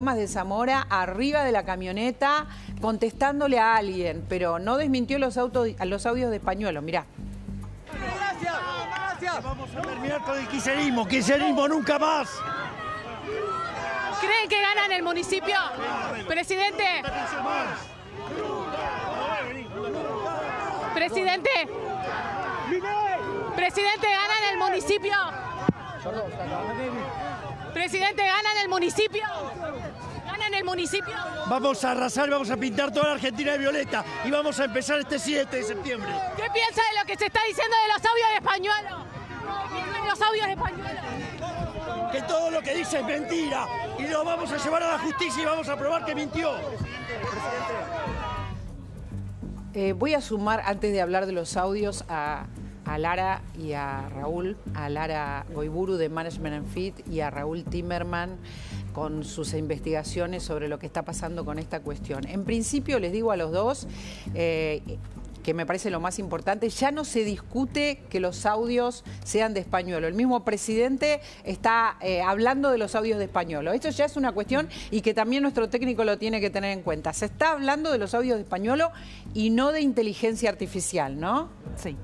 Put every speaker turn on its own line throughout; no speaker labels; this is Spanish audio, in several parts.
Tomás de Zamora arriba de la camioneta contestándole a alguien, pero no desmintió los audios de Españuelo. Mirá.
Gracias, gracias. Vamos a terminar con el kirchnerismo nunca más.
¿Creen que ganan el municipio? Presidente. Presidente. Presidente, ¿ganan el municipio? Presidente, ¿ganan el municipio? ¿Ganan el municipio?
Vamos a arrasar, vamos a pintar toda la Argentina de violeta y vamos a empezar este 7 de septiembre.
¿Qué piensa de lo que se está diciendo de los audios de Españuelo? ¿Qué piensa de los audios de Españuelo?
Que todo lo que dice es mentira y lo vamos a llevar a la justicia y vamos a probar que mintió.
Voy a sumar, antes de hablar de los audios, a Lara y a Raúl, a Lara Goiburu de Management and Fit y a Raúl Timerman con sus investigaciones sobre lo que está pasando con esta cuestión. En principio, les digo a los dos, que me parece lo más importante, ya no se discute que los audios sean de Españuelo. El mismo presidente está hablando de los audios de Españuelo. Esto ya es una cuestión y que también nuestro técnico lo tiene que tener en cuenta. Se está hablando de los audios de Españuelo y no de inteligencia artificial, ¿no?
Sí.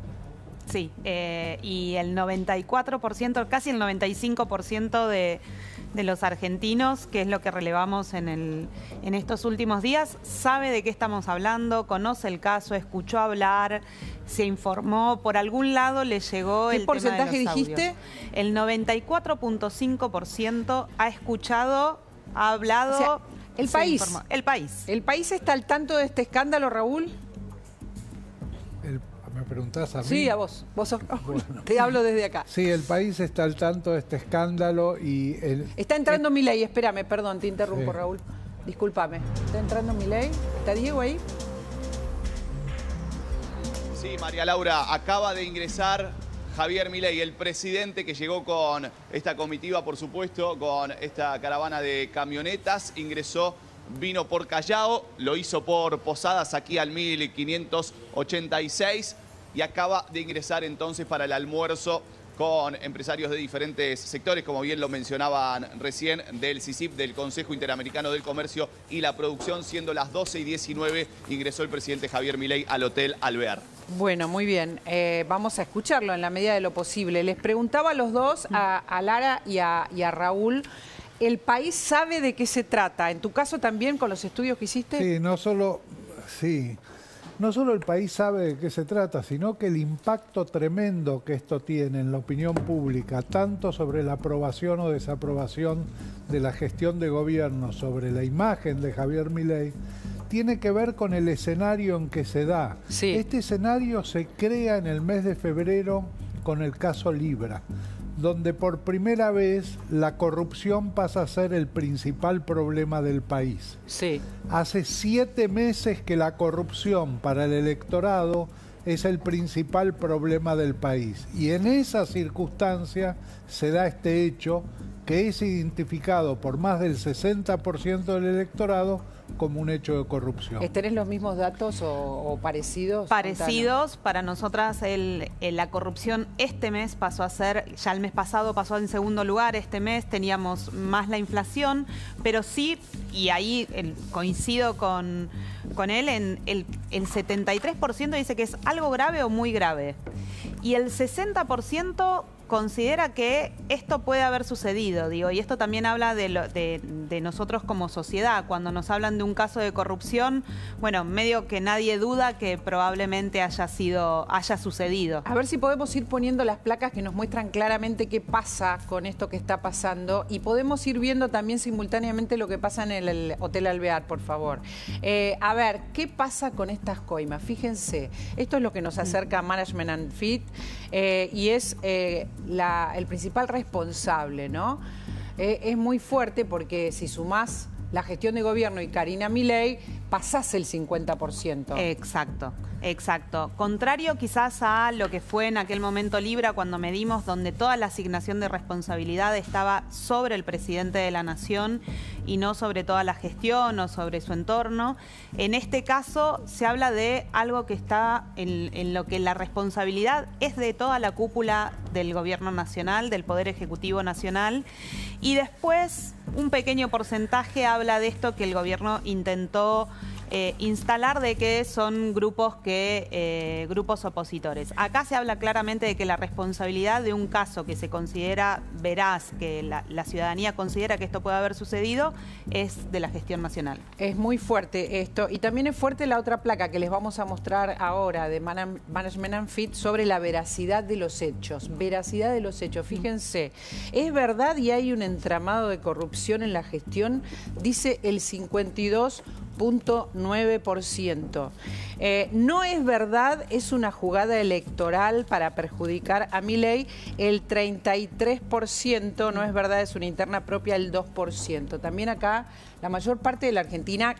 Sí, y el 94%, casi el 95% de los argentinos, que es lo que relevamos en estos últimos días, sabe de qué estamos hablando, conoce el caso, escuchó hablar, se informó, por algún lado le llegó el tema de los audios.
¿Qué porcentaje dijiste?
El 94.5% ha escuchado, ha hablado.
O sea, el país.
Informó. El país.
¿El país está al tanto de este escándalo, Raúl?
¿Me preguntás a mí?
Sí, a vos. Vos sos Raúl. Bueno. Te hablo desde acá.
Sí, el país está al tanto de este escándalo y...
Está entrando Milei, espérame, perdón, te interrumpo,
sí.
Raúl. Discúlpame. ¿Está entrando Milei? ¿Está Diego ahí?
Sí, María Laura, acaba de ingresar Javier Milei, el presidente que llegó con esta comitiva, por supuesto, con esta caravana de camionetas, ingresó. Vino por Callao, lo hizo por Posadas aquí al 1586 y acaba de ingresar entonces para el almuerzo con empresarios de diferentes sectores, como bien lo mencionaban recién, del CICIP, del Consejo Interamericano del Comercio y la Producción, siendo las 12:19, ingresó el presidente Javier Milei al Hotel Alvear.
Bueno, muy bien. Vamos a escucharlo en la medida de lo posible. Les preguntaba a los dos, a Lara y a Raúl, ¿el país sabe de qué se trata? ¿En tu caso también con los estudios que hiciste?
Sí, no solo el país sabe de qué se trata, sino que el impacto tremendo que esto tiene en la opinión pública, tanto sobre la aprobación o desaprobación de la gestión de gobierno, sobre la imagen de Javier Milei, tiene que ver con el escenario en que se da.
Sí.
Este escenario se crea en el mes de febrero con el caso Libra, donde por primera vez la corrupción pasa a ser el principal problema del país.
Sí.
Hace 7 meses que la corrupción para el electorado es el principal problema del país. Y en esa circunstancia se da este hecho que es identificado por más del 60% del electorado como un hecho de corrupción.
¿Tenés los mismos datos o parecidos?
Parecidos. Para nosotras la corrupción este mes pasó a ser, ya el mes pasado pasó en segundo lugar, este mes teníamos más la inflación, pero sí, y ahí coincido con él, el 73% dice que es algo grave o muy grave. Y el 60% considera que esto puede haber sucedido, digo, y esto también habla de nosotros como sociedad. Cuando nos hablan de un caso de corrupción, bueno, medio que nadie duda que probablemente haya sucedido.
A ver si podemos ir poniendo las placas que nos muestran claramente qué pasa con esto que está pasando y podemos ir viendo también simultáneamente lo que pasa en el Hotel Alvear, por favor. A ver, ¿qué pasa con estas coimas? Fíjense, esto es lo que nos acerca a Management and Fit y es el principal responsable, ¿no? Es muy fuerte porque si sumás la gestión de gobierno y Karina Milei, pasás el 50%.
Exacto, exacto. Contrario quizás a lo que fue en aquel momento Libra, cuando medimos, donde toda la asignación de responsabilidad estaba sobre el presidente de la Nación y no sobre toda la gestión o sobre su entorno. En este caso se habla de algo que está en lo que la responsabilidad es de toda la cúpula del gobierno nacional, del Poder Ejecutivo Nacional. Y después un pequeño porcentaje habla de esto que el gobierno intentó instalar, de que son grupos opositores. Acá se habla claramente de que la responsabilidad de un caso que se considera veraz, que la ciudadanía considera que esto puede haber sucedido, es de la gestión nacional. Es
muy fuerte esto, y también es fuerte la otra placa que les vamos a mostrar ahora de Management and Fit sobre la veracidad de los hechos. Veracidad de los hechos, fíjense, es verdad y hay un entramado de corrupción en la gestión, dice el 52.9%. No es verdad, es una jugada electoral para perjudicar a Milei, el 33%, no es verdad, es una interna propia, el 2%. También acá la mayor parte de la Argentina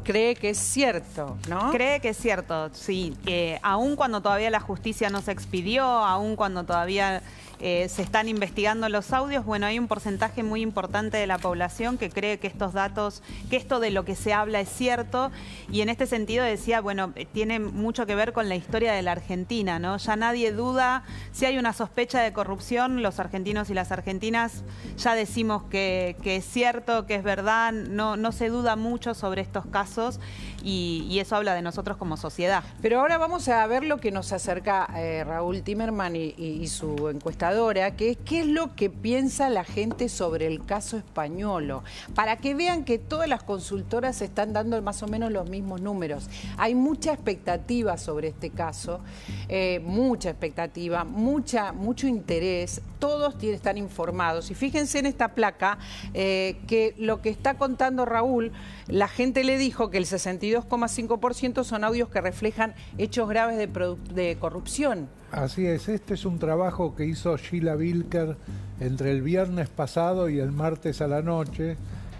cree que es cierto, ¿no? Cree que es cierto, sí. Aún cuando todavía la justicia no se expidió, aún cuando todavía se están investigando los audios, bueno, hay un porcentaje muy importante de la población que cree que estos datos, que esto de lo que se habla es cierto, y en este sentido decía, bueno, tiene mucho que ver con la historia de la Argentina, ¿no? Ya nadie duda, si hay una sospecha de corrupción, los argentinos y las argentinas ya decimos que es cierto, que es verdad, no se duda mucho sobre estos casos, y eso habla de nosotros como sociedad. Pero ahora vamos a ver lo que nos acerca Raúl Timerman y su encuestadora, que es qué es lo que piensa la gente sobre el caso Españolo, para que vean que todas las consultoras están dando más o menos los mismos números. Hay mucha expectativa sobre este caso, mucha expectativa, mucho interés, todos están informados. Y fíjense en esta placa que lo que está contando Raúl, la gente le dijo que el 62,5% son audios que reflejan hechos graves de corrupción.
Así es, este es un trabajo que hizo Sheila Wilker entre el viernes pasado y el martes a la noche,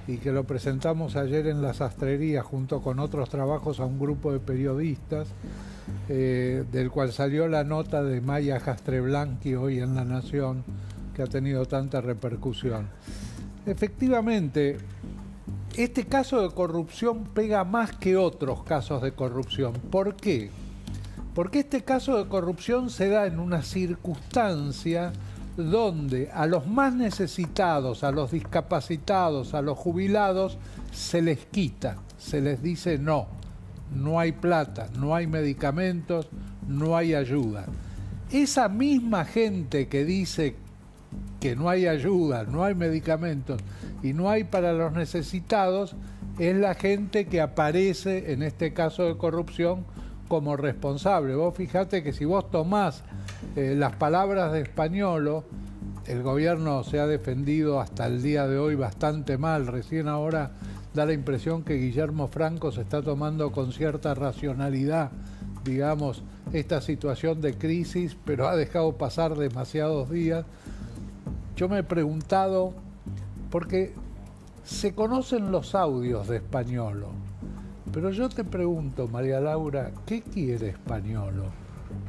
y que lo presentamos ayer en La Sastrería junto con otros trabajos a un grupo de periodistas, del cual salió la nota de Maya Jastreblanqui hoy en La Nación, que ha tenido tanta repercusión. Efectivamente, este caso de corrupción pega más que otros casos de corrupción. ¿Por qué? Porque este caso de corrupción se da en una circunstancia donde a los más necesitados, a los discapacitados, a los jubilados, se les quita, se les dice no hay plata, no hay medicamentos, no hay ayuda. Esa misma gente que dice que no hay ayuda, no hay medicamentos y no hay para los necesitados, es la gente que aparece en este caso de corrupción como responsable. Vos fijate que si vos tomás las palabras de Españolo, el gobierno se ha defendido hasta el día de hoy bastante mal. Recién ahora da la impresión que Guillermo Franco se está tomando con cierta racionalidad, digamos, esta situación de crisis, pero ha dejado pasar demasiados días. Yo me he preguntado, porque se conocen los audios de Españolo, pero yo te pregunto, María Laura, ¿qué quiere Españolo?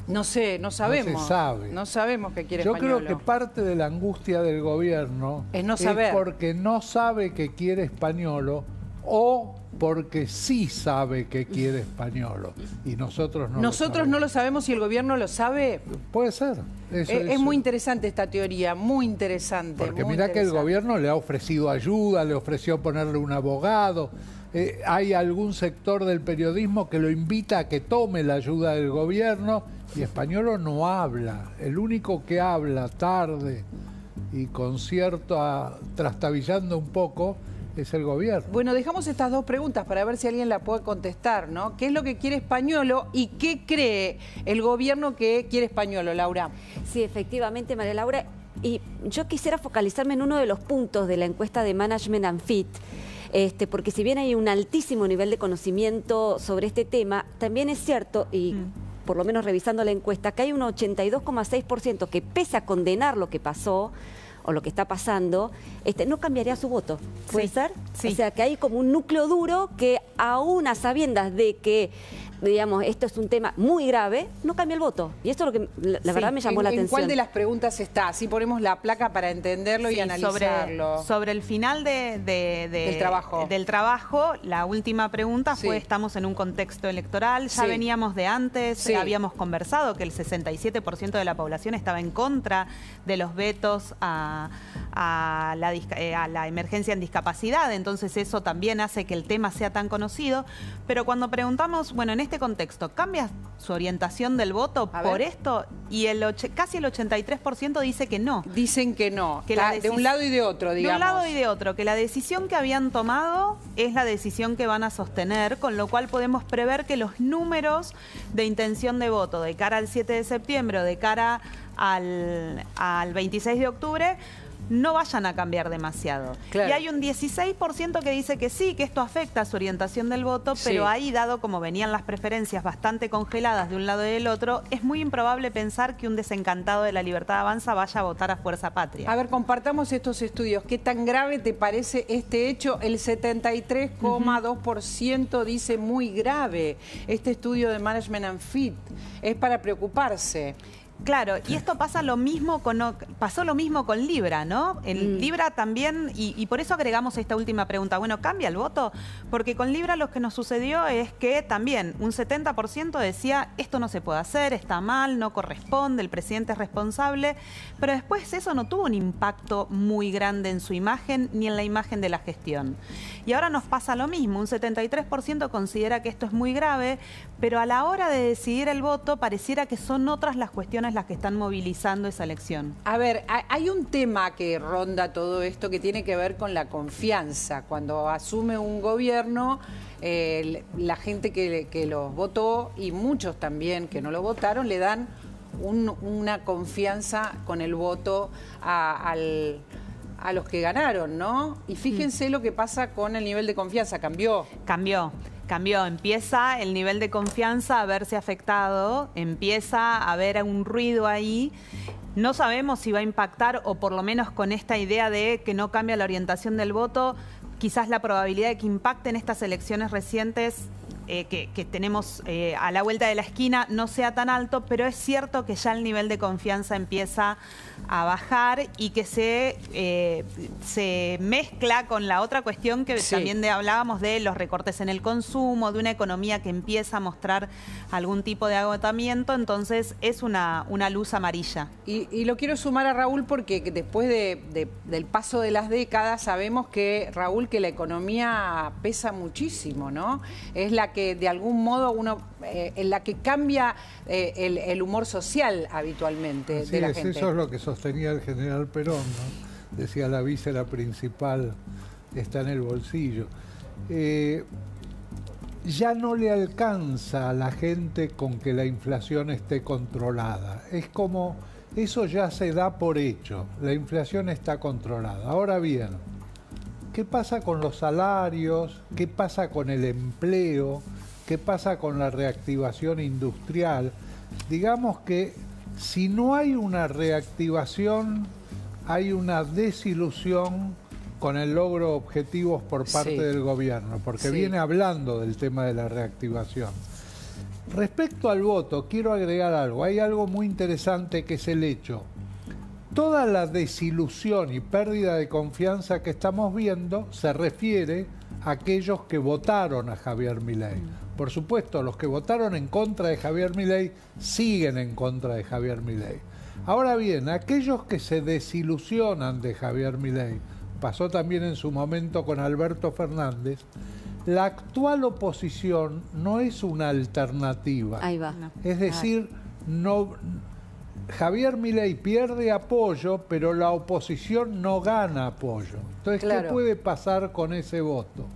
No sé, no sabemos.
No se sabe.
No sabemos qué quiere Españolo.
Yo creo que parte de la angustia del gobierno
es no saber.
Es porque no sabe qué quiere Españolo o porque sí sabe qué quiere Españolo y nosotros no
lo sabemos y el gobierno lo sabe.
Puede ser.
Es muy interesante esta teoría, muy interesante.
Porque mirá que el gobierno le ha ofrecido ayuda, le ofreció ponerle un abogado. Hay algún sector del periodismo que lo invita a que tome la ayuda del gobierno y Españolo no habla. El único que habla tarde y con cierto trastabillando un poco es el gobierno.
Bueno, dejamos estas dos preguntas para ver si alguien la puede contestar, ¿no? ¿Qué es lo que quiere Españolo y qué cree el gobierno que quiere Españolo, Laura?
Sí, efectivamente, María Laura. Y yo quisiera focalizarme en uno de los puntos de la encuesta de Management and Fit, porque si bien hay un altísimo nivel de conocimiento sobre este tema, también es cierto, y por lo menos revisando la encuesta, que hay un 82,6% que pese a condenar lo que pasó o lo que está pasando, no cambiaría su voto. ¿Puede ser? Sí. O sea, que hay como un núcleo duro que aún a sabiendas de que digamos, esto es un tema muy grave, no cambia el voto. Y esto es lo que la verdad me llamó la atención.
¿En cuál de las preguntas está? Así ponemos la placa para entenderlo y analizarlo.
Sobre el final del trabajo, la última pregunta fue, ¿estamos en un contexto electoral? Ya veníamos de antes, habíamos conversado que el 67% de la población estaba en contra de los vetos a la emergencia en discapacidad, entonces eso también hace que el tema sea tan conocido. Pero cuando preguntamos, bueno, en este contexto, ¿cambia su orientación del voto por esto? Y casi el 83% dice que no.
Dicen que no, que de un lado y de otro, digamos.
De un lado y de otro, que la decisión que habían tomado es la decisión que van a sostener, con lo cual podemos prever que los números de intención de voto de cara al 7 de septiembre o de cara al 26 de octubre no vayan a cambiar demasiado. Claro. Y hay un 16% que dice que sí, que esto afecta a su orientación del voto, pero ahí, dado como venían las preferencias bastante congeladas de un lado y del otro, es muy improbable pensar que un desencantado de la Libertad Avanza vaya a votar a Fuerza Patria.
A ver, compartamos estos estudios. ¿Qué tan grave te parece este hecho? El 73,2% dice muy grave. Este estudio de Management and Fit es para preocuparse.
Claro, y esto pasó lo mismo con Libra, ¿no? En Libra también, y por eso agregamos esta última pregunta. Bueno, ¿cambia el voto? Porque con Libra lo que nos sucedió es que también un 70% decía esto no se puede hacer, está mal, no corresponde, el presidente es responsable, pero después eso no tuvo un impacto muy grande en su imagen ni en la imagen de la gestión. Y ahora nos pasa lo mismo, un 73% considera que esto es muy grave, pero a la hora de decidir el voto pareciera que son otras las cuestiones las que están movilizando esa elección.
A ver, hay un tema que ronda todo esto que tiene que ver con la confianza. Cuando asume un gobierno, la gente que los votó y muchos también que no lo votaron le dan una confianza con el voto a los que ganaron, ¿no? Y fíjense lo que pasa con el nivel de confianza. Cambió, empieza el nivel de confianza a verse afectado, empieza a haber un ruido ahí. No sabemos si va a impactar, o por lo menos con esta idea de que no cambia la orientación del voto, quizás la probabilidad de que impacte en estas elecciones recientes que tenemos a la vuelta de la esquina no sea tan alto, pero es cierto que ya el nivel de confianza empieza a bajar y que se mezcla con la otra cuestión que también hablábamos de los recortes en el consumo, de una economía que empieza a mostrar algún tipo de agotamiento, entonces es una luz amarilla. Y lo quiero sumar a Raúl porque después del paso de las décadas sabemos que, Raúl, que la economía pesa muchísimo, ¿no? Es la que de algún modo en la que cambia el humor social habitualmente de la gente.
Eso es lo que sostenía el general Perón, ¿no? Decía, la víscera principal está en el bolsillo. Ya no le alcanza a la gente con que la inflación esté controlada. Es como, eso ya se da por hecho, la inflación está controlada. Ahora bien, ¿qué pasa con los salarios? ¿Qué pasa con el empleo? ¿Qué pasa con la reactivación industrial? Digamos que si no hay una reactivación, hay una desilusión con el logro de objetivos por parte del gobierno, porque viene hablando del tema de la reactivación. Respecto al voto, quiero agregar algo. Hay algo muy interesante que es el hecho. Toda la desilusión y pérdida de confianza que estamos viendo se refiere a aquellos que votaron a Javier Milei. Por supuesto, los que votaron en contra de Javier Milei siguen en contra de Javier Milei. Ahora bien, aquellos que se desilusionan de Javier Milei, pasó también en su momento con Alberto Fernández, la actual oposición no es una alternativa.
Ahí va.
Es decir, Javier Milei pierde apoyo, pero la oposición no gana apoyo. Entonces, ¿qué puede pasar con ese voto?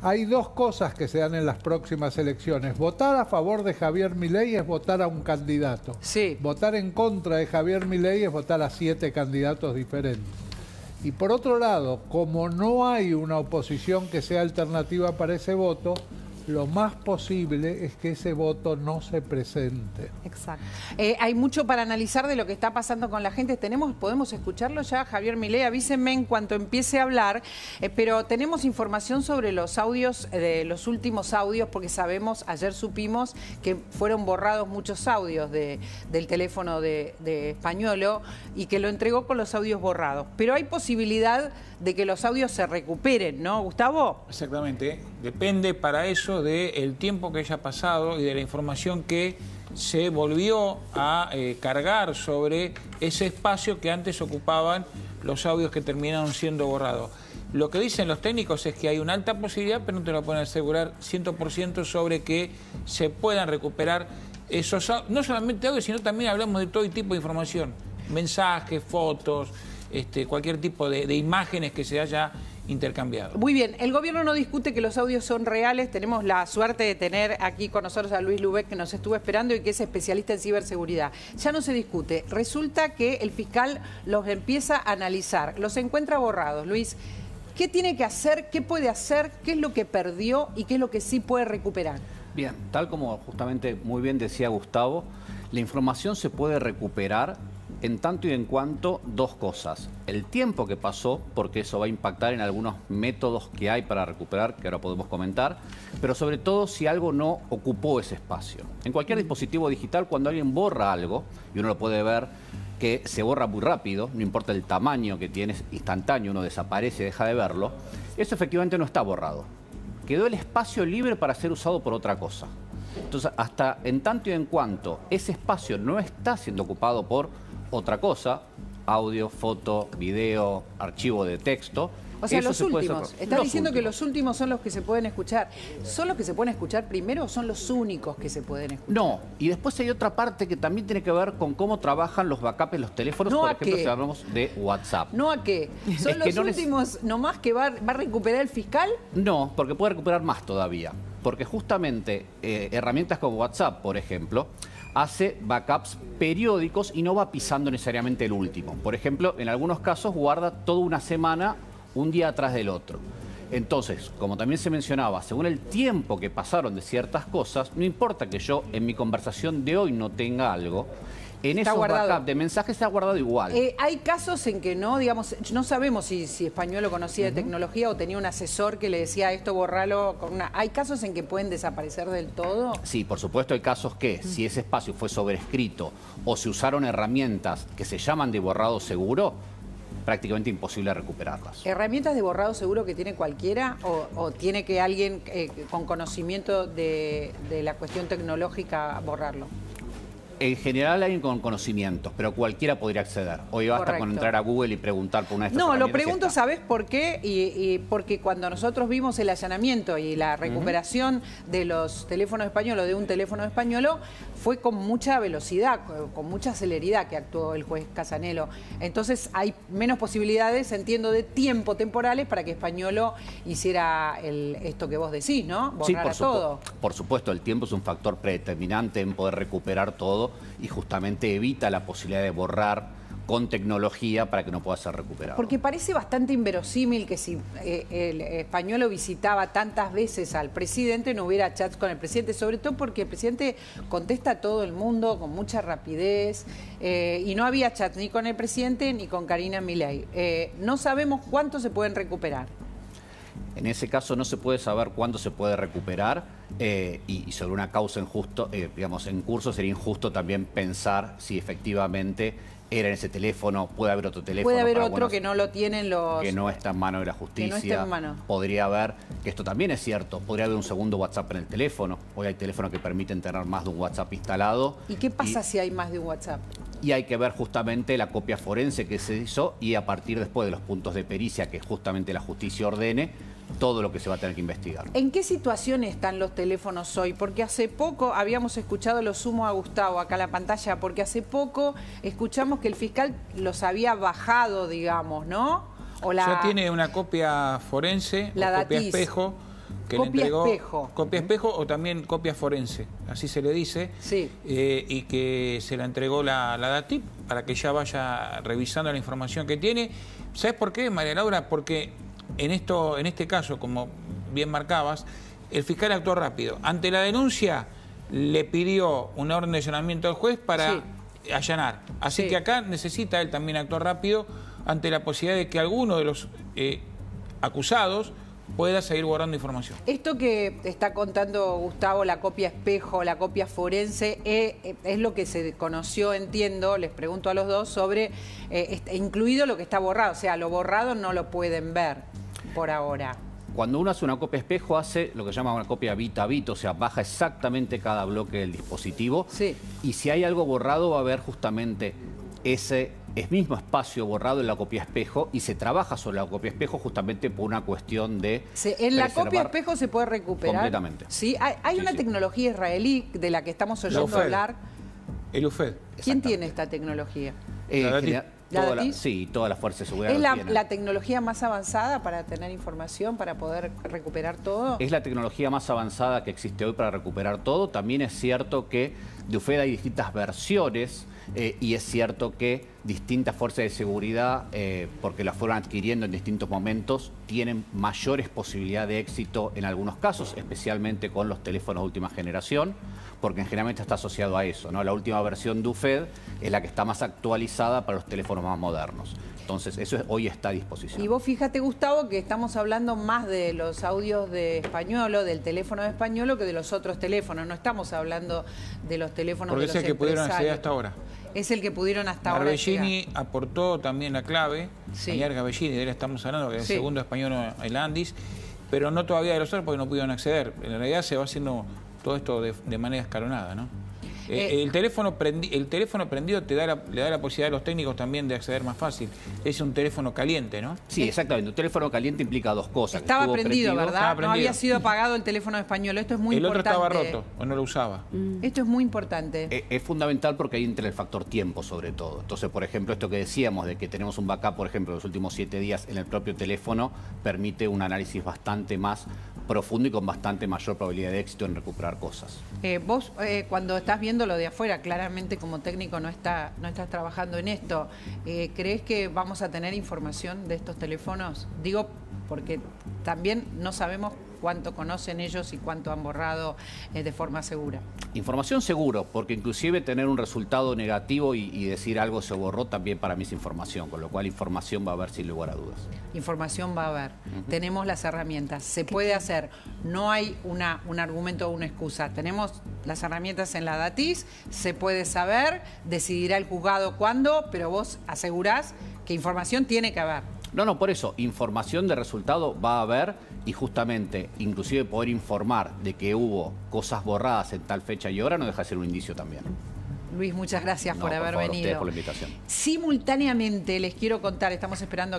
Hay dos cosas que se dan en las próximas elecciones. Votar a favor de Javier Milei es votar a un candidato. Votar en contra de Javier Milei es votar a 7 candidatos diferentes. Y por otro lado, como no hay una oposición que sea alternativa para ese voto, lo más posible es que ese voto no se presente.
Exacto.
Hay mucho para analizar de lo que está pasando con la gente. ¿Podemos escucharlo ya, Javier Milei? Avísenme en cuanto empiece a hablar, pero tenemos información sobre los audios, los últimos audios, porque sabemos, ayer supimos que fueron borrados muchos audios del teléfono de Spagnuolo y que lo entregó con los audios borrados. Pero hay posibilidad de que los audios se recuperen, ¿no, Gustavo?
Exactamente. Depende para eso del tiempo que haya pasado y de la información que se volvió a cargar sobre ese espacio que antes ocupaban los audios que terminaron siendo borrados. Lo que dicen los técnicos es que hay una alta posibilidad, pero no te lo pueden asegurar 100% sobre que se puedan recuperar esos audios, no solamente audios, sino también hablamos de todo tipo de información, mensajes, fotos, cualquier tipo de imágenes que se haya intercambiado.
Muy bien, el gobierno no discute que los audios son reales. Tenemos la suerte de tener aquí con nosotros a Luis Lubeck, que nos estuvo esperando y que es especialista en ciberseguridad. Ya no se discute. Resulta que el fiscal los empieza a analizar, los encuentra borrados. Luis, ¿qué tiene que hacer? ¿Qué puede hacer? ¿Qué es lo que perdió y qué es lo que sí puede recuperar?
Bien, tal como justamente muy bien decía Gustavo, la información se puede recuperar en tanto y en cuanto dos cosas. El tiempo que pasó, porque eso va a impactar en algunos métodos que hay para recuperar, que ahora podemos comentar, pero sobre todo si algo no ocupó ese espacio. En cualquier dispositivo digital, cuando alguien borra algo, y uno lo puede ver que se borra muy rápido, no importa el tamaño que tiene, es instantáneo, uno desaparece, deja de verlo, eso efectivamente no está borrado. Quedó el espacio libre para ser usado por otra cosa. Entonces, hasta en tanto y en cuanto ese espacio no está siendo ocupado por otra cosa, audio, foto, video, archivo de texto.
O sea, los últimos. Está diciendo que los últimos son los que se pueden escuchar. ¿Son los que se pueden escuchar primero o son los únicos que se pueden escuchar?
No, y después hay otra parte que también tiene que ver con cómo trabajan los backups en los teléfonos, por ejemplo, si hablamos de WhatsApp.
¿No a qué? ¿Son los últimos nomás que va a recuperar el fiscal?
No, porque puede recuperar más todavía. Porque justamente herramientas como WhatsApp, por ejemplo, hace backups periódicos y no va pisando necesariamente el último. Por ejemplo, en algunos casos guarda toda una semana, un día atrás del otro. Entonces, como también se mencionaba, según el tiempo que pasaron de ciertas cosas, no importa que yo en mi conversación de hoy no tenga algo, en esos backups de mensajes se ha guardado igual.
Hay casos en que no, digamos, no sabemos si Spagnuolo conocía de tecnología o tenía un asesor que le decía esto, borralo con una... ¿Hay casos en que pueden desaparecer del todo?
Sí, por supuesto hay casos que si ese espacio fue sobrescrito o se usaron herramientas que se llaman de borrado seguro, prácticamente imposible recuperarlas.
¿Herramientas de borrado seguro que tiene cualquiera o tiene que alguien con conocimiento de la cuestión tecnológica borrarlo?
En general hay con conocimientos, pero cualquiera podría acceder. Hoy basta con entrar a Google y preguntar por una de estas herramientas.
No, lo pregunto, ¿sabes por qué? Y porque cuando nosotros vimos el allanamiento y la recuperación de los teléfonos españoles, de un teléfono Spagnuolo, fue con mucha velocidad, con mucha celeridad que actuó el juez Casanelo. Entonces hay menos posibilidades, entiendo, de tiempo temporales para que Spagnuolo hiciera esto que vos decís, ¿no? Borrar todo.
Por supuesto, el tiempo es un factor predeterminante en poder recuperar todo y justamente evita la posibilidad de borrar con tecnología para que no pueda ser recuperado.
Porque parece bastante inverosímil que si el Spagnuolo visitaba tantas veces al presidente no hubiera chats con el presidente, sobre todo porque el presidente contesta a todo el mundo con mucha rapidez y no había chats ni con el presidente ni con Karina Milei. No sabemos cuánto se pueden recuperar.
En ese caso no se puede saber cuándo se puede recuperar y sobre una causa digamos, en curso sería injusto también pensar si efectivamente era en ese teléfono, puede haber otro teléfono.
Puede haber otro que no lo tienen los...
Que no está en mano de la justicia.
Que no está en mano.
Podría haber, que esto también es cierto, podría haber un segundo WhatsApp en el teléfono. Hoy hay teléfonos que permiten tener más de un WhatsApp instalado.
¿Y qué pasa si hay más de un WhatsApp?
Y hay que ver justamente la copia forense que se hizo y a partir después de los puntos de pericia que justamente la justicia ordene, todo lo que se va a tener que investigar.
¿En qué situación están los teléfonos hoy? Porque hace poco habíamos escuchado, lo sumo a Gustavo acá a la pantalla, porque hace poco escuchamos que el fiscal los había bajado, digamos, ¿no?
Ya tiene una copia forense,
la
copia espejo, que le entregó. Copia espejo o también copia forense, así se le dice.
Sí.
Y que se la entregó la DATIP para que ya vaya revisando la información que tiene. ¿Sabes por qué, María Laura? Porque en este caso, como bien marcabas, el fiscal actuó rápido. Ante la denuncia, le pidió una orden de allanamiento al juez para allanar. Así que acá necesita él también actuar rápido ante la posibilidad de que alguno de los acusados pueda seguir borrando información.
Esto que está contando Gustavo, la copia espejo, la copia forense, es lo que se conoció, entiendo, les pregunto a los dos, sobre, incluido lo que está borrado, o sea, lo borrado no lo pueden ver por ahora.
Cuando uno hace una copia espejo, hace lo que se llama una copia bit a bit, o sea, baja exactamente cada bloque del dispositivo.
Sí.
Y si hay algo borrado, va a haber justamente ese mismo espacio borrado en la copia espejo, y se trabaja sobre la copia espejo justamente por una cuestión de
en la copia espejo se puede recuperar.
Completamente.
Sí, hay una tecnología israelí de la que estamos oyendo hablar.
El UFED.
¿Quién tiene esta tecnología?
Sí, todas las fuerzas de seguridad.
¿Es la tecnología más avanzada para tener información, para poder recuperar todo?
Es la tecnología más avanzada que existe hoy para recuperar todo. También es cierto que de UFED hay distintas versiones, y es cierto que distintas fuerzas de seguridad, porque las fueron adquiriendo en distintos momentos, tienen mayores posibilidades de éxito en algunos casos, especialmente con los teléfonos de última generación, porque generalmente está asociado a eso, ¿no? La última versión de UFED es la que está más actualizada para los teléfonos más modernos. Entonces, eso hoy está a disposición.
Y vos fíjate, Gustavo, que estamos hablando más de los audios de Españolo, del teléfono de Españolo, que de los otros teléfonos. No estamos hablando de los teléfonos de los empresarios.
Porque es el que pudieron acceder hasta ahora.
Es el que pudieron hasta ahora.
Garbellini aportó también la clave. Ayer Garbellini, de él estamos hablando, que es el segundo español en Landis, pero no todavía de los otros porque no pudieron acceder. En realidad se va haciendo todo esto de manera escalonada, ¿no? El teléfono prendido le da la posibilidad a los técnicos también de acceder más fácil. Es un teléfono caliente, ¿no?
Sí, exactamente. Un teléfono caliente implica dos cosas.
Estaba prendido, ¿verdad? No había sido apagado el teléfono español. Esto es muy importante.
El otro estaba roto o no lo usaba.
Esto es muy importante.
Es fundamental porque ahí entra el factor tiempo, sobre todo. Entonces, por ejemplo, esto que decíamos de que tenemos un backup, por ejemplo, los últimos 7 días en el propio teléfono, permite un análisis bastante más profundo y con bastante mayor probabilidad de éxito en recuperar cosas.
Vos, cuando estás viendo lo de afuera, claramente como técnico no estás trabajando en esto, ¿crees que vamos a tener información de estos teléfonos? Digo, porque también no sabemos cuánto conocen ellos y cuánto han borrado de forma segura.
Información seguro, porque inclusive tener un resultado negativo y decir algo se borró también para mí es información, con lo cual información va a haber sin lugar a dudas.
Información va a haber. Tenemos las herramientas, se puede hacer, no hay un argumento o una excusa. Tenemos las herramientas en la DATIS, se puede saber, decidirá el juzgado cuándo, pero vos asegurás que información tiene que haber.
No, por eso, información de resultado va a haber, y justamente, inclusive poder informar de que hubo cosas borradas en tal fecha y hora no deja de ser un indicio también.
Luis, muchas gracias por haber venido.
Ustedes por la invitación.
Simultáneamente les quiero contar, estamos esperando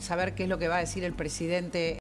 saber qué es lo que va a decir el presidente